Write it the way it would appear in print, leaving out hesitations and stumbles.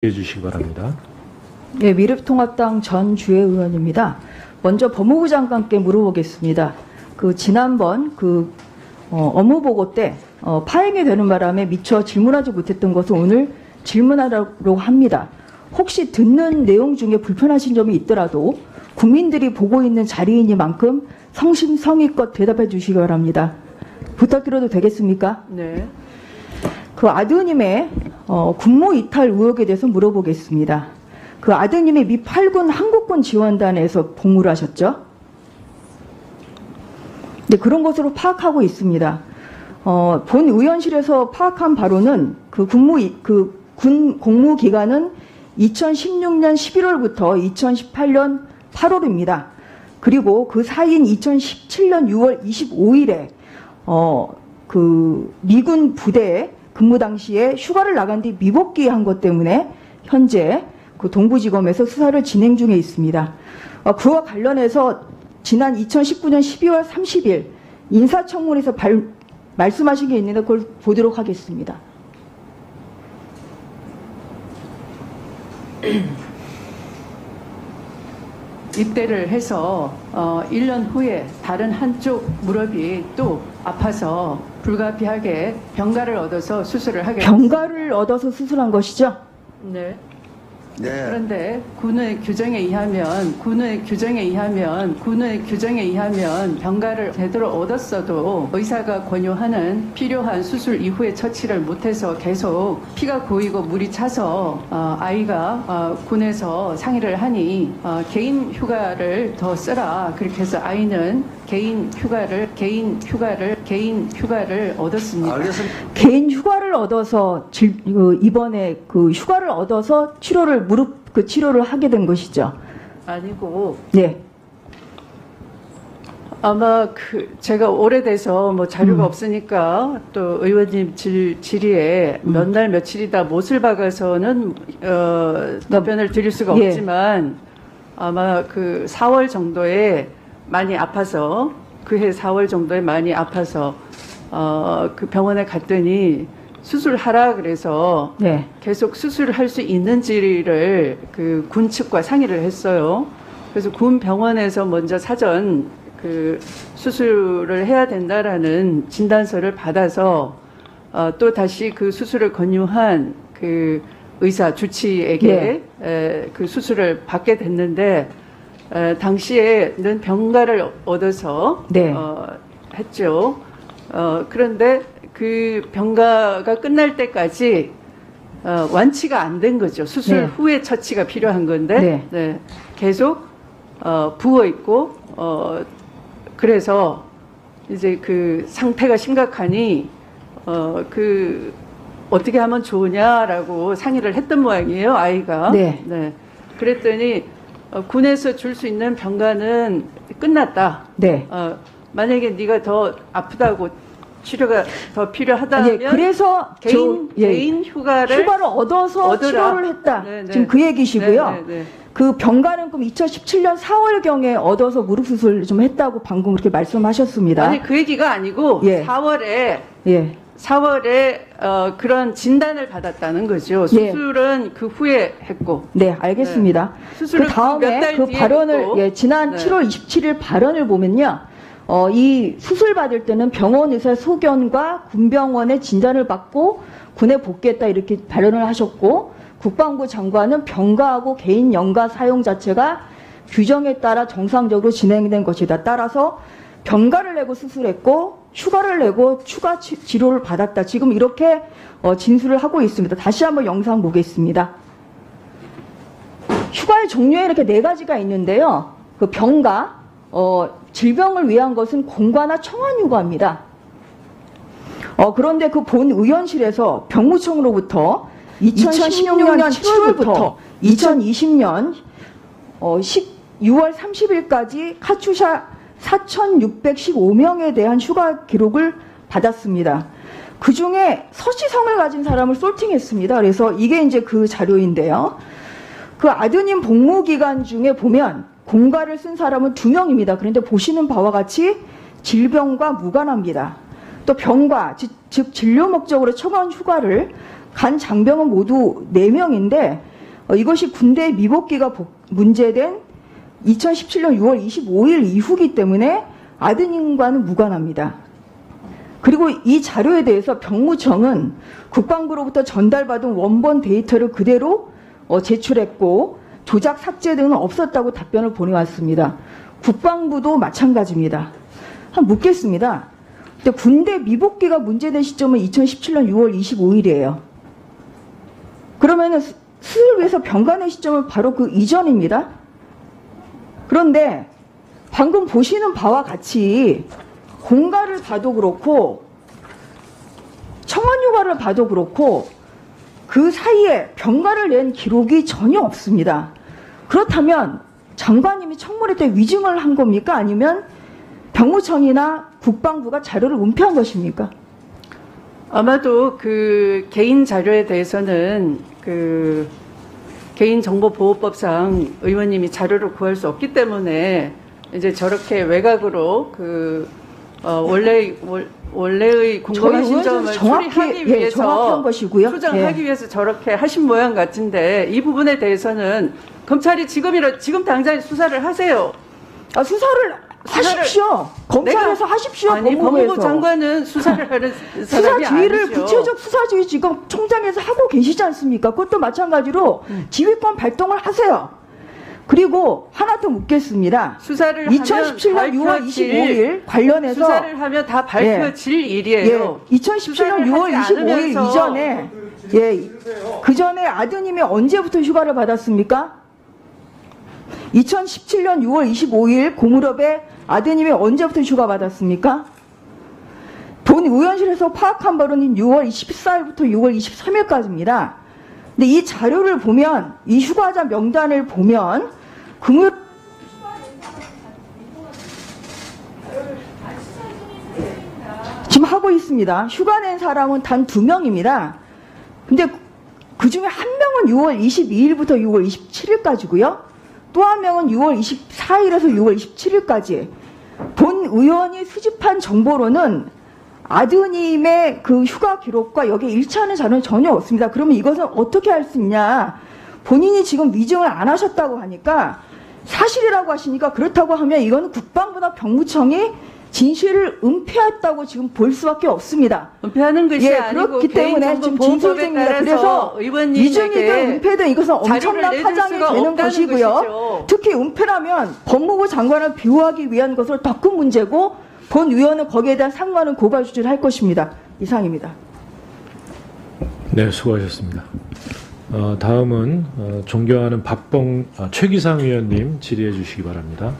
해주시기 바랍니다. 네, 미래통합당 전 주혜 의원입니다. 먼저 법무부 장관께 물어보겠습니다. 지난번 업무 보고 때 파행이 되는 바람에 미처 질문하지 못했던 것을 오늘 질문하려고 합니다. 혹시 듣는 내용 중에 불편하신 점이 있더라도 국민들이 보고 있는 자리이니만큼 성심성의껏 대답해 주시기 바랍니다. 부탁드려도 되겠습니까? 네. 아드님의 군무 이탈 의혹에 대해서 물어보겠습니다. 아드님이 미 8군 한국군 지원단에서 복무를 하셨죠? 네, 그런 것으로 파악하고 있습니다. 본 의원실에서 파악한 바로는 군 공무 기간은 2016년 11월부터 2018년 8월입니다. 그리고 그 사이인 2017년 6월 25일에 미군 부대에 근무 당시에 휴가를 나간 뒤 미복귀한 것 때문에 현재 동부지검에서 수사를 진행 중에 있습니다. 그와 관련해서 지난 2019년 12월 30일 인사청문회에서 말씀하신 게 있는데 그걸 보도록 하겠습니다. 입대를 해서 1년 후에 다른 한쪽 무릎이 또 아파서 불가피하게 병가를 얻어서 수술을 하게 됐습니다. 병가를 얻어서 수술한 것이죠? 네. 네. 그런데 군의 규정에 의하면 병가를 제대로 얻었어도 의사가 권유하는 필요한 수술 이후의 처치를 못해서 계속 피가 고이고 물이 차서 아이가 군에서 상의를 하니 개인 휴가를 더 쓰라 그렇게 해서 아이는 개인 휴가를 얻었습니다. 알겠습니다. 개인 휴가를 얻어서 이번에 휴가를 얻어서 무릎 치료를 하게 된 것이죠. 아니고 네. 아마 제가 오래돼서 자료가 없으니까 또 의원님 질의에 몇 날 며칠이다 못을 박아서는 답변을 드릴 수가 예. 없지만 아마 4월 정도에 많이 아파서 그해 4월 정도에 많이 아파서 병원에 갔더니 수술하라 그래서 네. 계속 수술을 할 수 있는지를 군 측과 상의를 했어요. 그래서 군 병원에서 먼저 사전 수술을 해야 된다라는 진단서를 받아서 또 다시 수술을 권유한 의사 주치에게 수술을 받게 됐는데 당시에는 병가를 얻어서 네. 했죠. 그런데 병가가 끝날 때까지 완치가 안 된 거죠. 수술 네. 후에 처치가 필요한 건데 네. 계속 부어 있고 그래서 이제 상태가 심각하니 어떻게 하면 좋으냐라고 상의를 했던 모양이에요, 아이가. 네. 그랬더니 군에서 줄 수 있는 병가는 끝났다. 네. 만약에 네가 더 아프다고 치료가 더 필요하다면 그래서 개인 휴가를 얻어서 얻으라. 치료를 했다. 네, 네. 지금 그 얘기시고요. 네. 병가는 그럼 2017년 4월경에 얻어서 무릎 수술 좀 했다고 방금 그렇게 말씀하셨습니다. 아니 그 얘기가 아니고 예. 4월에 그런 진단을 받았다는 거죠. 수술은 그 후에 했고. 네, 알겠습니다. 수술을 몇 다음에 달 뒤에 발언을 했고. 지난 7월 27일 발언을 보면요. 이 수술 받을 때는 병원 의사 소견과 군병원의 진단을 받고 군에 복귀했다 이렇게 발언을 하셨고 국방부 장관은 병가하고 개인 연가 사용 자체가 규정에 따라 정상적으로 진행된 것이다. 따라서 병가를 내고 수술했고 휴가를 내고 추가 치료를 받았다. 지금 이렇게 진술을 하고 있습니다. 다시 한번 영상 보겠습니다. 휴가의 종류에 이렇게 4가지가 있는데요. 병가, 질병을 위한 것은 공가나 청원휴가입니다. 그런데 본 의원실에서 병무청으로부터 2016년 7월부터 2020년 6월 30일까지 카투샤 4,615명에 대한 휴가 기록을 받았습니다. 그 중에 서시성을 가진 사람을 솔팅했습니다. 그래서 이게 이제 그 자료인데요. 아드님 복무 기간 중에 보면 공가를 쓴 사람은 2명입니다. 그런데 보시는 바와 같이 질병과 무관합니다. 또 병가, 즉 진료 목적으로 청원 휴가를 간 장병은 모두 4명인데 이것이 군대 미복귀가 문제된 2017년 6월 25일 이후기 때문에 아드님과는 무관합니다. 그리고 이 자료에 대해서 병무청은 국방부로부터 전달받은 원본 데이터를 그대로 제출했고 조작 삭제 등은 없었다고 답변을 보내왔습니다. 국방부도 마찬가지입니다. 한번 묻겠습니다. 근데 군대 미복귀가 문제된 시점은 2017년 6월 25일이에요. 그러면은 수술을 위해서 병간의 시점은 바로 그 이전입니다. 그런데 방금 보시는 바와 같이 공가를 봐도 그렇고 청원휴가를 봐도 그렇고 그 사이에 병가를 낸 기록이 전혀 없습니다. 그렇다면 장관님이 청문회 때 위증을 한 겁니까? 아니면 병무청이나 국방부가 자료를 은폐한 것입니까? 아마도 그 개인 자료에 대해서는 그 개인정보보호법상 의원님이 자료를 구할 수 없기 때문에 이제 저렇게 외곽으로 원래의 공공의 신점을 처리하기 위해서 정확한 것이고요. 수정하기 위해서 저렇게 하신 모양 같은데 이 부분에 대해서는 검찰이 지금 당장 수사를 하세요. 수사를 하십시오. 검찰에서 하십시오. 아니, 법무부 장관은 수사를 하는 사람이 수사 지휘를 아니죠. 구체적 수사 지휘 지금 총장에서 하고 계시지 않습니까? 그것도 마찬가지로 지휘권 발동을 하세요. 그리고 하나 더 묻겠습니다. 수사를 2017년 6월 25일 관련해서 수사를 하면 다 밝혀질 일이에요. 2017년 6월 25일 이전에 그 전에 아드님이 언제부터 휴가를 받았습니까? 2017년 6월 25일 고무렵에 아드님이 언제부터 휴가 받았습니까? 본 의원실에서 파악한 바로는 6월 24일부터 6월 23일까지입니다. 근데 이 자료를 보면, 이 휴가자 명단을 보면 금요일 지금 하고 있습니다. 휴가 낸 사람은 단 2명입니다. 근데 그 중에 한 명은 6월 22일부터 6월 27일까지고요. 또 한 명은 6월 24일에서 6월 27일까지. 본 의원이 수집한 정보로는 아드님의 그 휴가 기록과 여기에 일치하는 자료는 전혀 없습니다. 그러면 이것은 어떻게 할 수 있냐? 본인이 지금 위증을 안 하셨다고 하니까 사실이라고 하시니까 그렇다고 하면 이거는 국방부나 병무청이 진실을 은폐했다고 지금 볼 수밖에 없습니다. 은폐하는 것이 아니고 그렇기 때문에 지금 진술입니다. 그래서 위증이든 은폐든 이것은 엄청난 파장이 되는 것이고요. 것이죠. 특히 은폐라면 법무부 장관을 비호하기 위한 것으로 더 큰 문제고 본 의원은 거기에 대한 상관은 고발 조치를 할 것입니다. 이상입니다. 네, 수고하셨습니다. 다음은 존경하는 최기상 의원님 질의해 주시기 바랍니다.